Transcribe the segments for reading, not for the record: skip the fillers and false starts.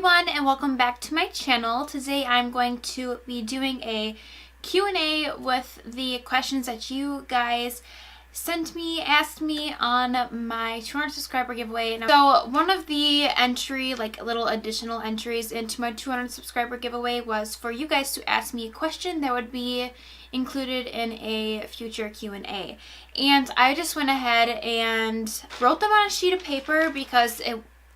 everyone, and welcome back to my channel. Today I'm going to be doing a Q&A with the questions that you guys asked me on my 200 subscriber giveaway. So one of the little additional entries into my 200 subscriber giveaway was for you guys to ask me a question that would be included in a future Q&A. And I just went ahead and wrote them on a sheet of paper because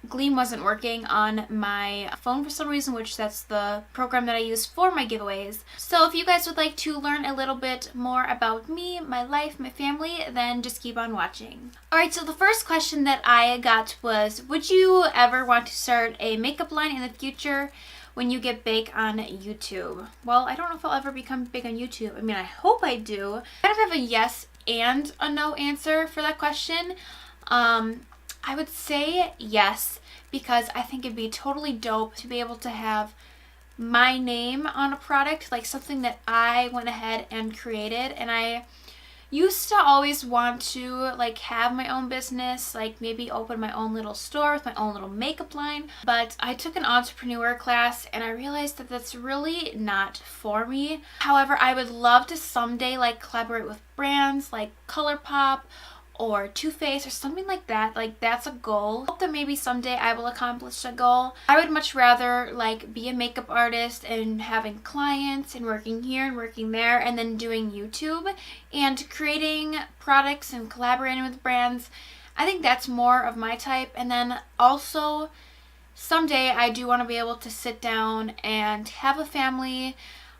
Gleam wasn't working on my phone for some reason, which that's the program that I use for my giveaways. So if you guys would like to learn a little bit more about me, my life, my family, then just keep on watching. Alright, so the first question that I got was, would you ever want to start a makeup line in the future when you get big on YouTube? Well, I don't know if I'll ever become big on YouTube. I mean, I hope I do. I kind of have a yes and a no answer for that question. I would say yes, because I think it'd be totally dope to be able to have my name on a product, like something that I went ahead and created. And I used to always want to have my own business, like maybe open my own little store with my own little makeup line. But I took an entrepreneur class and I realized that that's really not for me. However, I would love to someday collaborate with brands like ColourPop or Too Faced or something like that. That's a goal. I hope that maybe someday I will accomplish that goal. I would much rather be a makeup artist and having clients and working here and working there, and then doing YouTube and creating products and collaborating with brands. I think that's more of my type. And then also someday I do want to be able to sit down and have a family.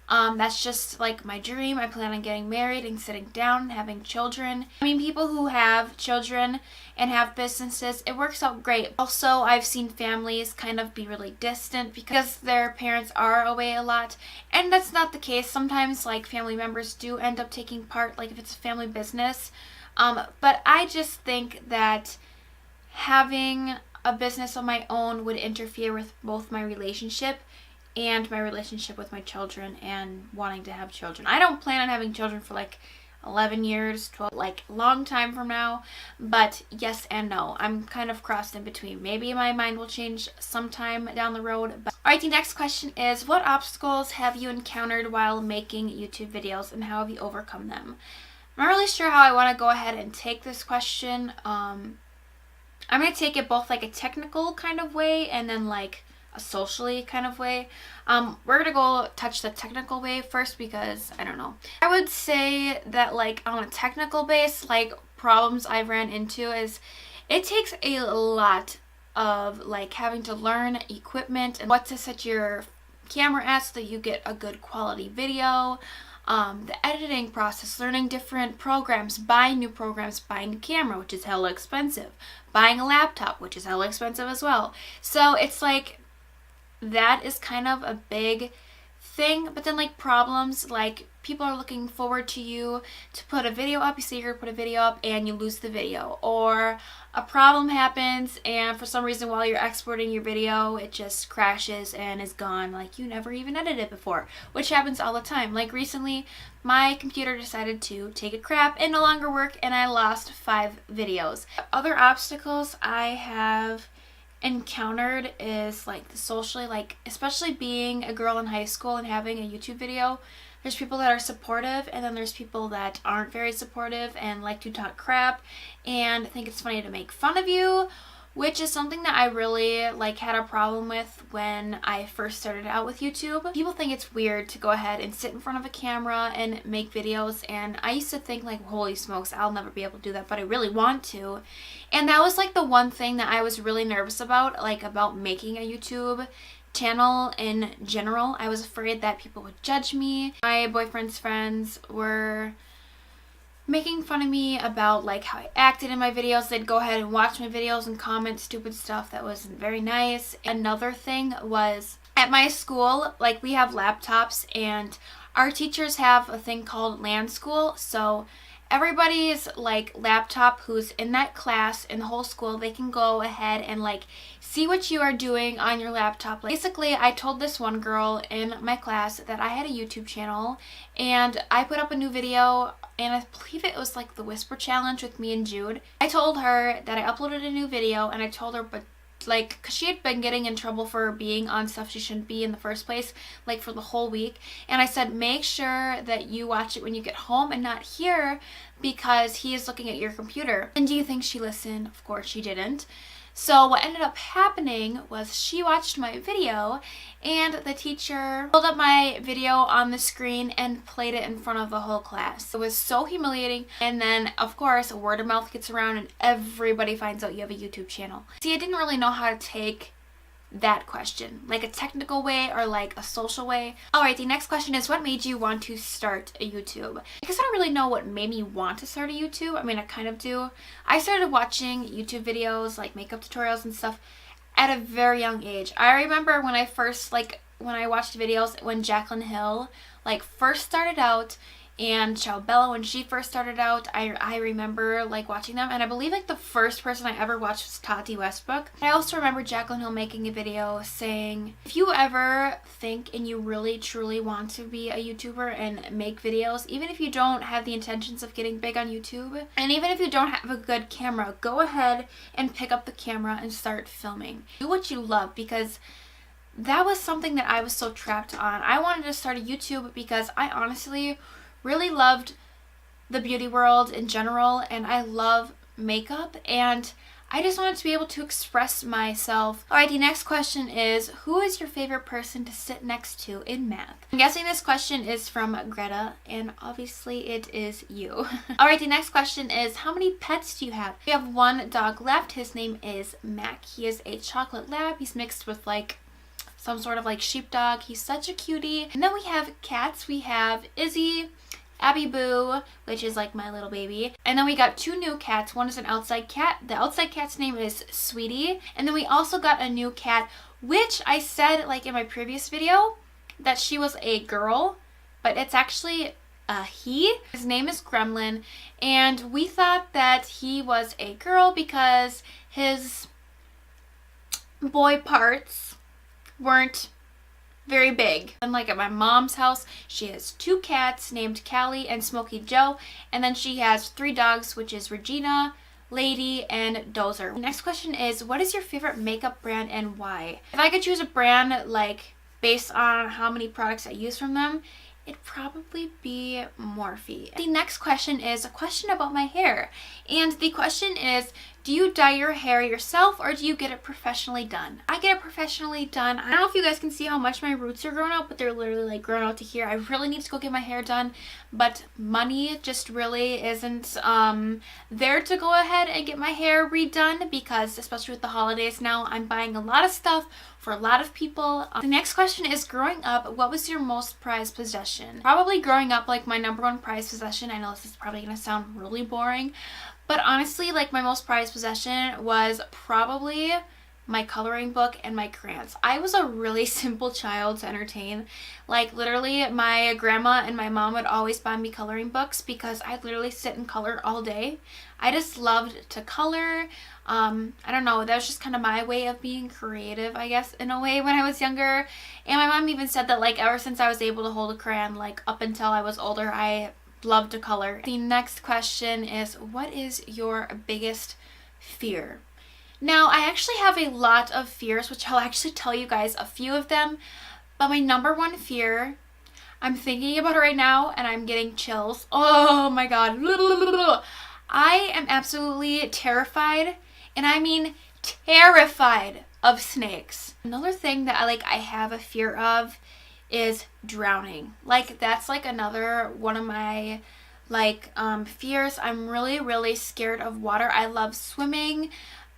That's just my dream. I plan on getting married and sitting down and having children. I mean, people who have children and have businesses, it works out great. Also, I've seen families kind of be really distant because their parents are away a lot, and that's not the case. Sometimes family members do end up taking part, if it's a family business. But I just think that having a business of my own would interfere with both my relationship and my relationship with my children and wanting to have children. I don't plan on having children for 11 years, 12, long time from now. But yes and no. I'm kind of crossed in between. Maybe my mind will change sometime down the road. Alright, the next question is, what obstacles have you encountered while making YouTube videos and how have you overcome them? I'm not really sure how I want to go ahead and take this question. I'm going to take it both a technical kind of way and then a socially kind of way. We're gonna go touch the technical way first because I don't know. I would say that on a technical base, problems I've ran into is it takes a lot of having to learn equipment and what to set your camera at so that you get a good quality video. The editing process, learning different programs, buying new programs, buying a camera, which is hella expensive, buying a laptop, which is hella expensive as well. So it's that is kind of a big thing. But then problems, people are looking forward to you to put a video up. You say you're gonna put a video up and you lose the video, or a problem happens and for some reason while you're exporting your video it just crashes and is gone, you never even edited it before, which happens all the time. Recently my computer decided to take a crap and no longer work and I lost 5 videos. Other obstacles I have encountered is the socially, especially being a girl in high school and having a YouTube video. There's people that are supportive and then there's people that aren't very supportive and like to talk crap and think it's funny to make fun of you, which is something that I really had a problem with when I first started out with YouTube. People think it's weird to go ahead and sit in front of a camera and make videos, and I used to think holy smokes, I'll never be able to do that, but I really want to. And that was the one thing that I was really nervous about, about making a YouTube channel in general. I was afraid that people would judge me. My boyfriend's friends were making fun of me about how I acted in my videos. They'd go ahead and watch my videos and comment stupid stuff that wasn't very nice. Another thing was at my school, we have laptops and our teachers have a thing called LAN school. So everybody's laptop who's in that class in the whole school, they can go ahead and see what you are doing on your laptop. Basically, I told this one girl in my class that I had a YouTube channel and I put up a new video, and I believe it was the Whisper Challenge with me and Jude. I told her that I uploaded a new video and I told her, but like, because she had been getting in trouble for being on stuff she shouldn't be in the first place, like for the whole week. And I said, make sure that you watch it when you get home and not here, because he is looking at your computer. And do you think she listened? Of course she didn't. So what ended up happening was she watched my video, and the teacher pulled up my video on the screen and played it in front of the whole class. It was so humiliating. And then, of course, word of mouth gets around and everybody finds out you have a YouTube channel. See, I didn't really know how to take that question, like a technical way or like a social way. Alright, the next question is, what made you want to start a YouTube? I guess I don't really know what made me want to start a YouTube. I mean, I kind of do. I started watching YouTube videos, like makeup tutorials and stuff, at a very young age. I remember when I first, when I watched videos when Jaclyn Hill, first started out, and Ciao Bella, when she first started out, I remember watching them, and I believe the first person I ever watched was Tati Westbrook. I also remember Jaclyn Hill making a video saying, if you ever think and you really truly want to be a YouTuber and make videos, even if you don't have the intentions of getting big on YouTube, and even if you don't have a good camera, go ahead and pick up the camera and start filming. Do what you love, because that was something that I was so trapped on. I wanted to start a YouTube because I honestly really loved the beauty world in general, and I love makeup, and I just wanted to be able to express myself. Alright, the next question is, who is your favorite person to sit next to in math? I'm guessing this question is from Greta, and obviously it is you. Alright, the next question is, how many pets do you have? We have one dog left. His name is Mac. He is a chocolate lab. He's mixed with some sort of sheepdog. He's such a cutie. And then we have cats. We have Izzy, Abby Boo, which is my little baby. And then we got two new cats. One is an outside cat. The outside cat's name is Sweetie. And then we also got a new cat, which I said in my previous video that she was a girl, but it's actually a he. His name is Gremlin, and we thought that he was a girl because his boy parts weren't very big. And at my mom's house, she has two cats named Callie and Smokey Joe, and then she has three dogs, which is Regina, Lady, and Dozer. The next question is, what is your favorite makeup brand and why? If I could choose a brand based on how many products I use from them, it'd probably be Morphe. The next question is a question about my hair, and the question is, do you dye your hair yourself or do you get it professionally done? I get it professionally done. I don't know if you guys can see how much my roots are grown out, but they're literally grown out to here. I really need to go get my hair done, but money just really isn't there to go ahead and get my hair redone, because especially with the holidays now, I'm buying a lot of stuff for a lot of people. The next question is, growing up, what was your most prized possession? Probably growing up, my number one prized possession, I know this is probably gonna sound really boring, but honestly, my most prized possession was probably my coloring book and my crayons. I was a really simple child to entertain. Literally, my grandma and my mom would always buy me coloring books because I'd literally sit and color all day. I just loved to color. I don't know, that was just kind of my way of being creative, I guess, in a way, when I was younger. And my mom even said that ever since I was able to hold a crayon, up until I was older, I loved to color. The next question is, what is your biggest fear? Now, I actually have a lot of fears, which I'll actually tell you guys a few of them, but my number one fear, I'm thinking about it right now and I'm getting chills. Oh my god. I am absolutely terrified, and I mean terrified, of snakes. Another thing that I have a fear of is drowning. That's another one of my fears. I'm really scared of water. I love swimming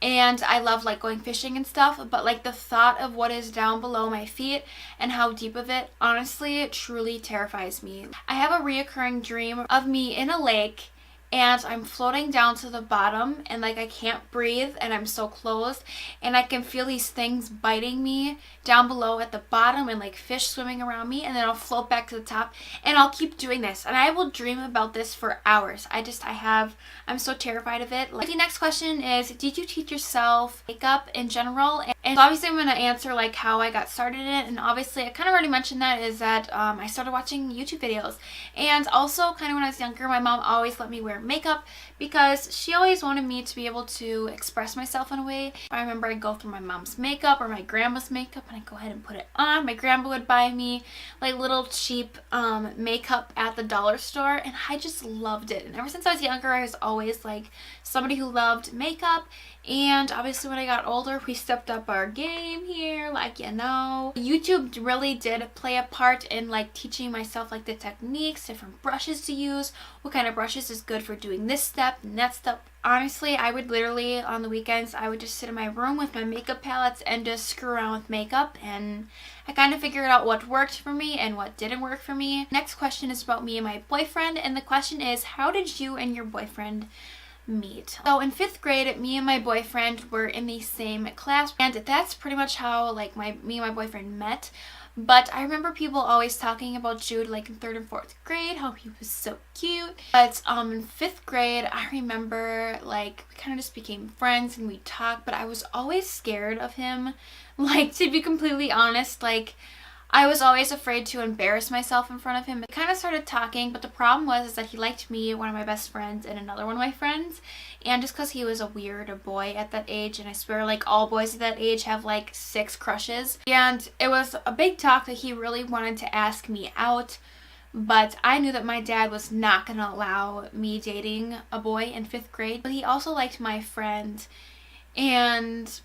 and I love going fishing and stuff, but the thought of what is down below my feet and how deep of it, honestly, truly terrifies me. I have a reoccurring dream of me in a lake and I'm floating down to the bottom and I can't breathe and I'm so closed and I can feel these things biting me down below at the bottom and fish swimming around me, and then I'll float back to the top, and I'll keep doing this and I will dream about this for hours. I'm so terrified of it. The next question is, did you teach yourself makeup in general? And obviously I'm going to answer how I got started in it, and obviously I kind of already mentioned that I started watching YouTube videos, and also kind of when I was younger, my mom always let me wear wear makeup because she always wanted me to be able to express myself in a way. I remember I'd go through my mom's makeup or my grandma's makeup and I'd go ahead and put it on. My grandma would buy me like little cheap makeup at the dollar store and I just loved it. And ever since I was younger, I was always like somebody who loved makeup. And obviously when I got older, we stepped up our game here, like, you know. YouTube really did play a part in like teaching myself like the techniques, different brushes to use, what kind of brushes is good for doing this step and that step. Honestly, I would literally, on the weekends, I would just sit in my room with my makeup palettes and just screw around with makeup, and I kind of figured out what worked for me and what didn't work for me. Next question is about me and my boyfriend, and the question is, how did you and your boyfriend meet? So in 5th grade, me and my boyfriend were in the same class, and that's pretty much how like me and my boyfriend met. But I remember people always talking about Jude like in 3rd and 4th grade, how he was so cute. But in 5th grade, I remember like we kind of just became friends and we talked, but I was always scared of him. Like, to be completely honest, like I was always afraid to embarrass myself in front of him. We kind of started talking, but the problem was that he liked me, one of my best friends, and another one of my friends. And just because he was a weird boy at that age, and I swear like all boys at that age have like 6 crushes. And it was a big talk that he really wanted to ask me out, but I knew that my dad was not going to allow me dating a boy in 5th grade. But he also liked my friend, and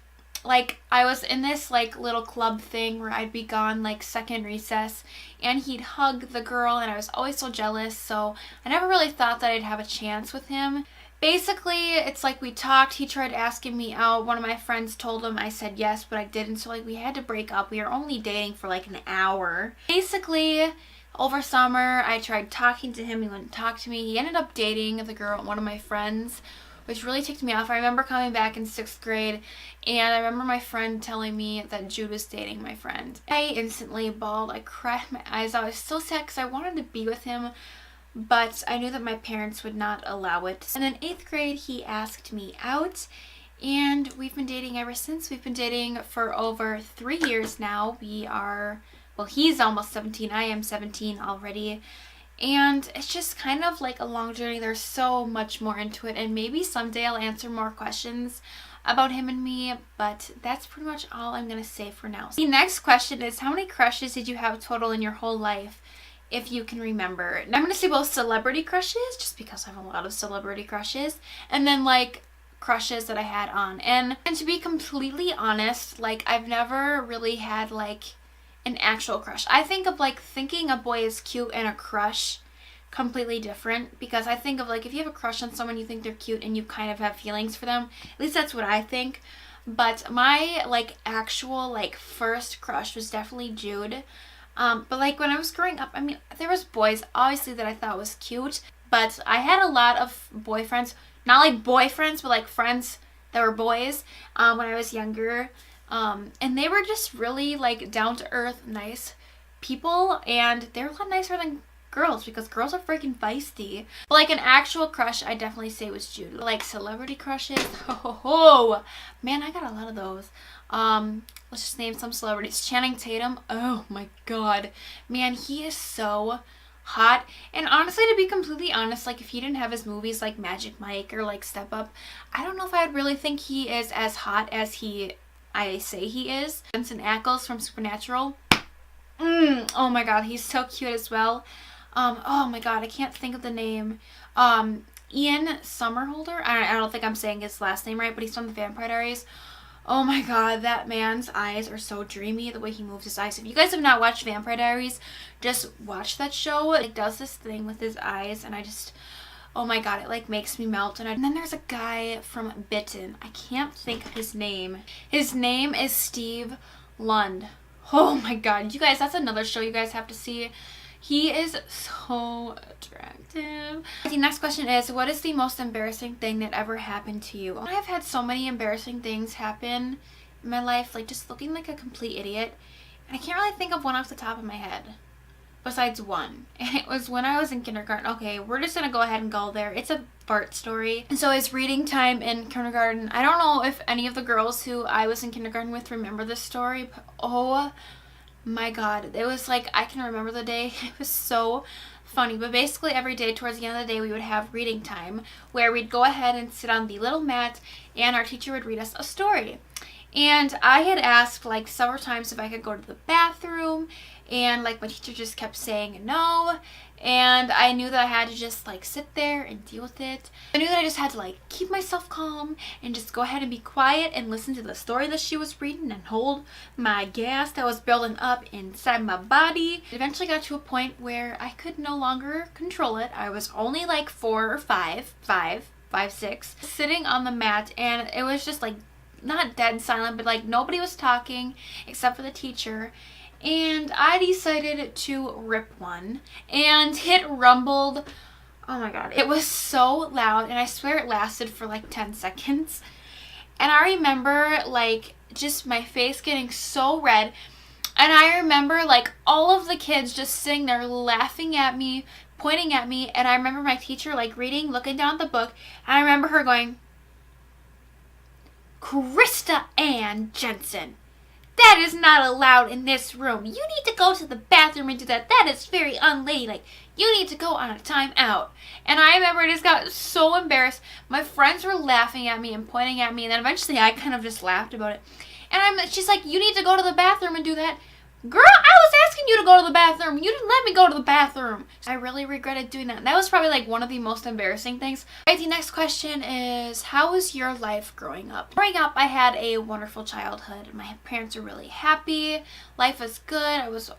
like I was in this like little club thing where I'd be gone like second recess and he'd hug the girl and I was always so jealous, so I never really thought that I'd have a chance with him. Basically, it's like we talked, he tried asking me out, one of my friends told him I said yes, but I didn't, so like we had to break up. We were only dating for like an hour. Basically, over summer, I tried talking to him, he wouldn't talk to me. He ended up dating the girl, one of my friends, which really ticked me off. I remember coming back in 6th grade, and I remember my friend telling me that Jude was dating my friend. I instantly bawled. I cried my eyes out. I was so sad because I wanted to be with him, but I knew that my parents would not allow it. And in 8th grade, he asked me out, and we've been dating ever since. We've been dating for over 3 years now. Well, he's almost 17. I am 17 already. And it's just kind of like a long journey. There's so much more into it, and maybe someday I'll answer more questions about him and me, but that's pretty much all I'm going to say for now. The next question is, how many crushes did you have total in your whole life, if you can remember? And I'm going to say both celebrity crushes, just because I have a lot of celebrity crushes, and then like crushes that I had on. And to be completely honest, like I've never really had like an actual crush. I think of like thinking a boy is cute and a crush completely different, because I think of like if you have a crush on someone, you think they're cute and you kind of have feelings for them. At least that's what I think. But my like actual like first crush was definitely Jude. But like when I was growing up, I mean, there was boys obviously that I thought was cute, but I had a lot of boyfriends, not like boyfriends, but like friends that were boys when I was younger. And they were just really like down to earth, nice people, and they're a lot nicer than girls because girls are freaking feisty. But like an actual crush, I definitely say was Jude. Like celebrity crushes, oh man, I got a lot of those. Let's just name some celebrities. Channing Tatum, oh my god, man, he is so hot. And honestly, to be completely honest, like if he didn't have his movies like Magic Mike or like Step Up, I don't know if I would really think he is as hot as I say he is. Jensen Ackles from Supernatural. Oh my god, he's so cute as well. Oh my god, I can't think of the name. Ian Somerhalder? I don't think I'm saying his last name right, but he's from the Vampire Diaries. Oh my god, that man's eyes are so dreamy, the way he moves his eyes. If you guys have not watched Vampire Diaries, just watch that show. It does this thing with his eyes, and I just, oh my god, it like makes me melt. And then there's a guy from Bitten. I can't think of his name. His name is Steve Lund. Oh my god, you guys, that's another show you guys have to see. He is so attractive. The next question is, what is the most embarrassing thing that ever happened to you? I've had so many embarrassing things happen in my life, like just looking like a complete idiot. And I can't really think of one off the top of my head. Besides one. And it was when I was in kindergarten. Okay, we're just gonna go ahead and go there. It's a fart story. And so it's reading time in kindergarten. I don't know if any of the girls who I was in kindergarten with remember this story, but oh my god, it was like, I can remember the day. It was so funny, but basically every day towards the end of the day we would have reading time where we'd go ahead and sit on the little mat and our teacher would read us a story. And I had asked like several times if I could go to the bathroom, and like my teacher just kept saying no, and I knew that I had to just like sit there and deal with it. I knew that I just had to like keep myself calm and just go ahead and be quiet and listen to the story that she was reading and hold my gas that was building up inside my body. It eventually got to a point where I could no longer control it. I was only like 4 or 5, 6, sitting on the mat, and it was just like not dead silent, but like nobody was talking except for the teacher. And I decided to rip one, and it rumbled. Oh my god, it was so loud, and I swear it lasted for like 10 seconds. And I remember like just my face getting so red, and I remember like all of the kids just sitting there laughing at me, pointing at me, and I remember my teacher like reading, looking down at the book, and I remember her going, "Krista Jensen, that is not allowed in this room. You need to go to the bathroom and do that. That is very unladylike. You need to go on a time out." And I remember I just got so embarrassed. My friends were laughing at me and pointing at me, and then eventually I kind of just laughed about it. And she's like, "You need to go to the bathroom and do that." Girl, I was asking you to go to the bathroom. You didn't let me go to the bathroom. I really regretted doing that. And that was probably like one of the most embarrassing things. All right, the next question is, how was your life growing up? Growing up, I had a wonderful childhood. My parents were really happy. Life was good. I was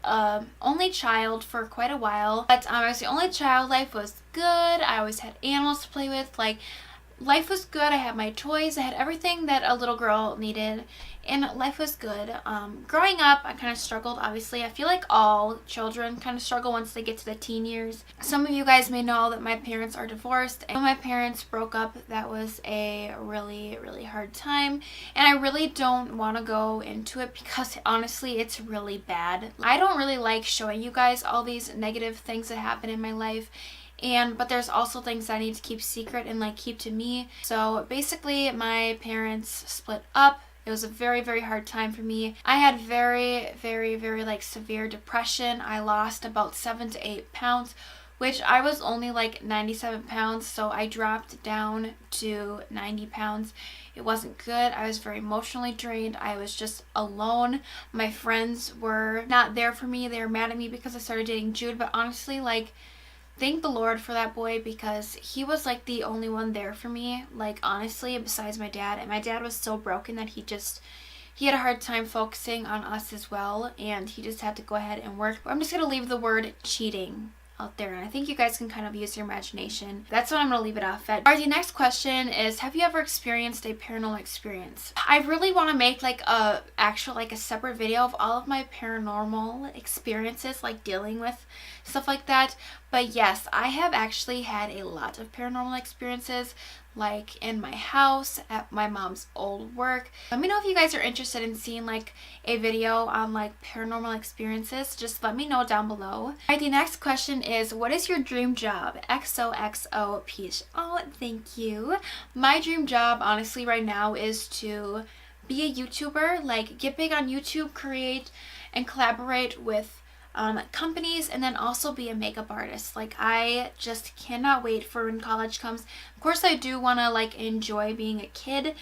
only child for quite a while. But I was the only child. Life was good. I always had animals to play with. Like, life was good. I had my toys. I had everything that a little girl needed. And life was good. Growing up, I kind of struggled, obviously. I feel like all children kind of struggle once they get to the teen years. Some of you guys may know that my parents are divorced. And when my parents broke up, that was a really, really hard time. And I really don't want to go into it because, honestly, it's really bad. I don't really like showing you guys all these negative things that happen in my life. But there's also things that I need to keep secret and like keep to me. So basically, my parents split up. It was a very, very hard time for me. I had very, very, very like severe depression. I lost about 7 to 8 pounds, which I was only like 97 pounds. So I dropped down to 90 pounds. It wasn't good. I was very emotionally drained. I was just alone. My friends were not there for me. They were mad at me because I started dating Jude. But honestly, like, thank the Lord for that boy, because he was like the only one there for me, like honestly, besides my dad. And my dad was so broken that he had a hard time focusing on us as well, and he just had to go ahead and work. But I'm just going to leave the word cheating out there, and I think you guys can kind of use your imagination. That's what I'm going to leave it off at. Alright, the next question is, have you ever experienced a paranormal experience? I really want to make like a separate video of all of my paranormal experiences, like dealing with stuff like that. But yes, I have actually had a lot of paranormal experiences, like in my house, at my mom's old work. Let me know if you guys are interested in seeing like a video on like paranormal experiences. Just let me know down below. Alright, the next question is, what is your dream job? XOXO Peach. Oh, thank you. My dream job, honestly, right now is to be a YouTuber, like get big on YouTube, create and collaborate with companies, and then also be a makeup artist. Like, I just cannot wait for when college comes. Of course, I do want to like enjoy being a kid,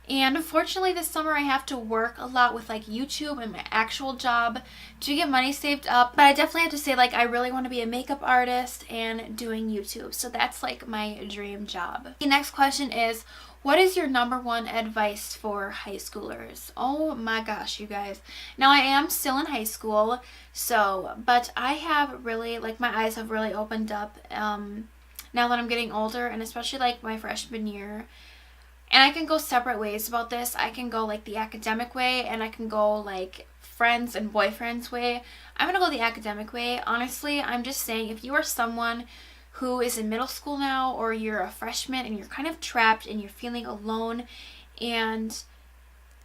and unfortunately this summer I have to work a lot with like YouTube and my actual job to get money saved up. But I definitely have to say, like, I really want to be a makeup artist and doing YouTube. So that's like my dream job. The next question is, what is your number one advice for high schoolers? Oh my gosh, you guys. Now, I am still in high school, but I have really, like, my eyes have really opened up now that I'm getting older, and especially like my freshman year. And I can go separate ways about this. I can go like the academic way, and I can go like friends and boyfriends way. I'm gonna go the academic way. Honestly, I'm just saying, if you are someone who is in middle school now, or you're a freshman and you're kind of trapped and you're feeling alone and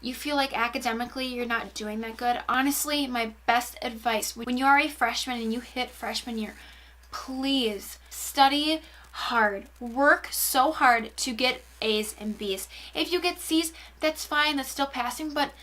you feel like academically you're not doing that good, honestly, my best advice, when you are a freshman and you hit freshman year, please study hard. Work so hard to get A's and B's. If you get C's, that's fine, that's still passing, but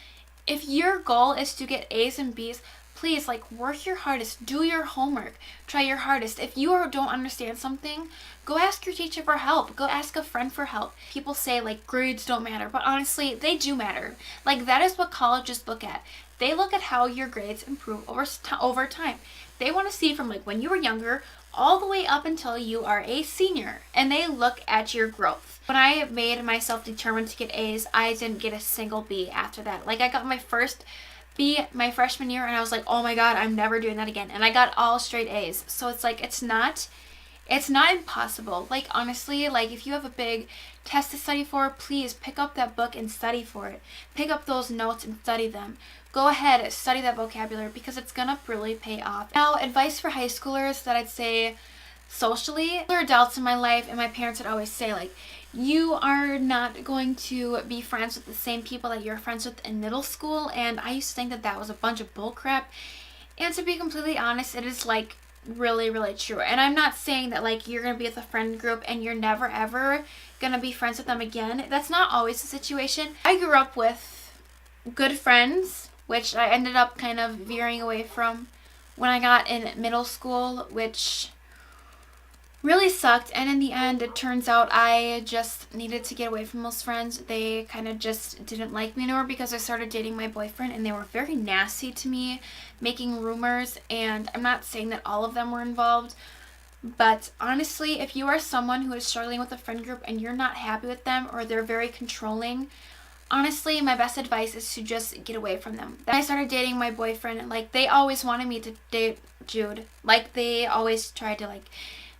if your goal is to get A's and B's, please, like, work your hardest, do your homework, try your hardest. If you don't understand something, go ask your teacher for help, go ask a friend for help. People say, like, grades don't matter, but honestly, they do matter. Like, that is what colleges look at. They look at how your grades improve over time. They want to see from, like, when you were younger all the way up until you are a senior, and they look at your growth. When I made myself determined to get A's, I didn't get a single B after that. Like, I got my first B my freshman year, and I was like, oh my god, I'm never doing that again. And I got all straight A's. So it's like, it's not impossible. Like, honestly, like, if you have a big test to study for, please pick up that book and study for it. Pick up those notes and study them. Go ahead, study that vocabulary, because it's gonna really pay off. Now, advice for high schoolers that I'd say socially. There are adults in my life, and my parents would always say, like, you are not going to be friends with the same people that you're friends with in middle school. And I used to think that that was a bunch of bull crap. And to be completely honest, it is, like, really, really true. And I'm not saying that, like, you're gonna be with a friend group and you're never ever gonna be friends with them again. That's not always the situation. I grew up with good friends, which I ended up kind of veering away from when I got in middle school, which really sucked. And in the end, it turns out I just needed to get away from those friends. They kind of just didn't like me anymore because I started dating my boyfriend, and they were very nasty to me, making rumors. And I'm not saying that all of them were involved, but honestly, if you are someone who is struggling with a friend group and you're not happy with them, or they're very controlling, honestly, my best advice is to just get away from them. Then I started dating my boyfriend, like, they always wanted me to date Jude. Like, they always tried to, like,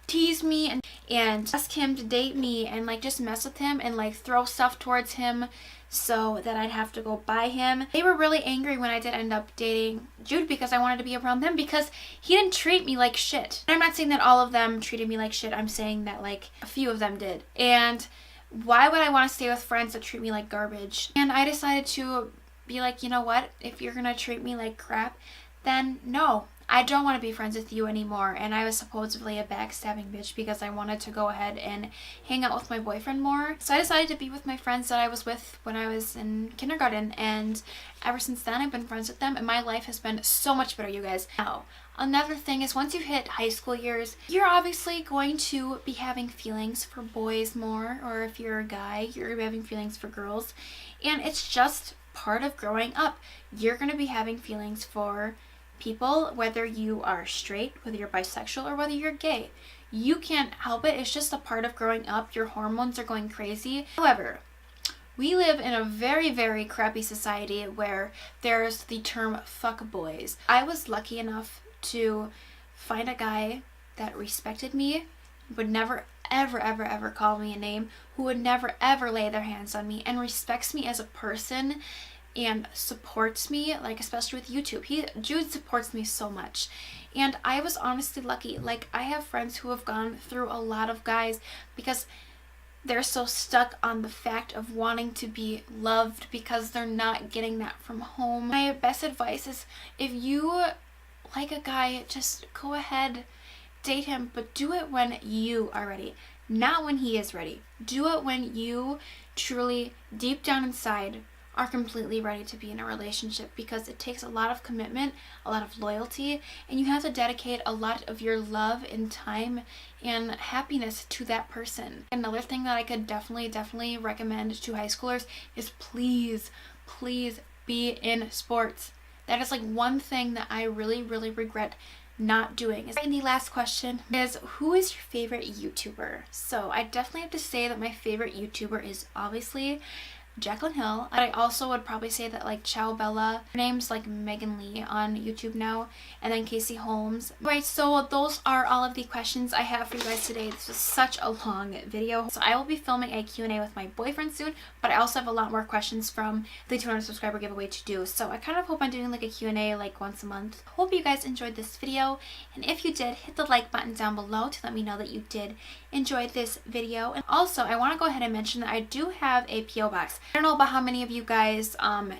tease me and ask him to date me, and, like, just mess with him and, like, throw stuff towards him so that I'd have to go buy him. They were really angry when I did end up dating Jude, because I wanted to be around them, because he didn't treat me like shit. And I'm not saying that all of them treated me like shit. I'm saying that, like, a few of them did. And why would I want to stay with friends that treat me like garbage? And I decided to be like, you know what? If you're gonna treat me like crap, then no, I don't want to be friends with you anymore. And I was supposedly a backstabbing bitch because I wanted to go ahead and hang out with my boyfriend more. So I decided to be with my friends that I was with when I was in kindergarten, and ever since then I've been friends with them, and my life has been so much better, you guys. Now, another thing is, once you hit high school years, you're obviously going to be having feelings for boys more, or if you're a guy, you're having feelings for girls, and it's just part of growing up. You're going to be having feelings for people, whether you are straight, whether you're bisexual, or whether you're gay. You can't help it. It's just a part of growing up. Your hormones are going crazy. However, we live in a very, very crappy society where there's the term fuck boys. I was lucky enough to find a guy that respected me, would never ever call me a name, who would never ever lay their hands on me, and respects me as a person and supports me, like, especially with YouTube. Jude supports me so much. And I was honestly lucky. Like, I have friends who have gone through a lot of guys because they're so stuck on the fact of wanting to be loved because they're not getting that from home. My best advice is, if you like a guy, just go ahead, date him, but do it when you are ready, not when he is ready. Do it when you truly, deep down inside, are completely ready to be in a relationship, because it takes a lot of commitment, a lot of loyalty, and you have to dedicate a lot of your love and time and happiness to that person. Another thing that I could definitely recommend to high schoolers is, please be in sports. That is, like, one thing that I really regret not doing. And the last question is, who is your favorite YouTuber? So I definitely have to say that my favorite YouTuber is obviously Jaclyn Hill. I also would probably say that, like, Ciao Bella, her name's like Megan Lee on YouTube now, and then Casey Holmes. Right, so those are all of the questions I have for you guys today. This was such a long video. So I will be filming a Q&A with my boyfriend soon, but I also have a lot more questions from the 200 subscriber giveaway to do. So I kind of hope I'm doing, like, a Q&A like once a month. Hope you guys enjoyed this video, and if you did, hit the like button down below to let me know that you did enjoy this video. And also, I want to go ahead and mention that I do have a P.O Box. I don't know about how many of you guys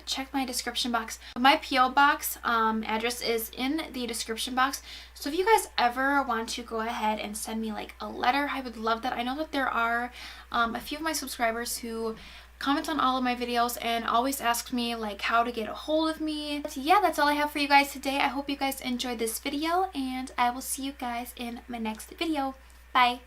checked my description box. My P.O Box address is in the description box. So if you guys ever want to go ahead and send me, like, a letter, I would love that. I know that there are a few of my subscribers who comments on all of my videos and always asks me like how to get a hold of me. But yeah, that's all I have for you guys today. I hope you guys enjoyed this video, and I will see you guys in my next video. Bye!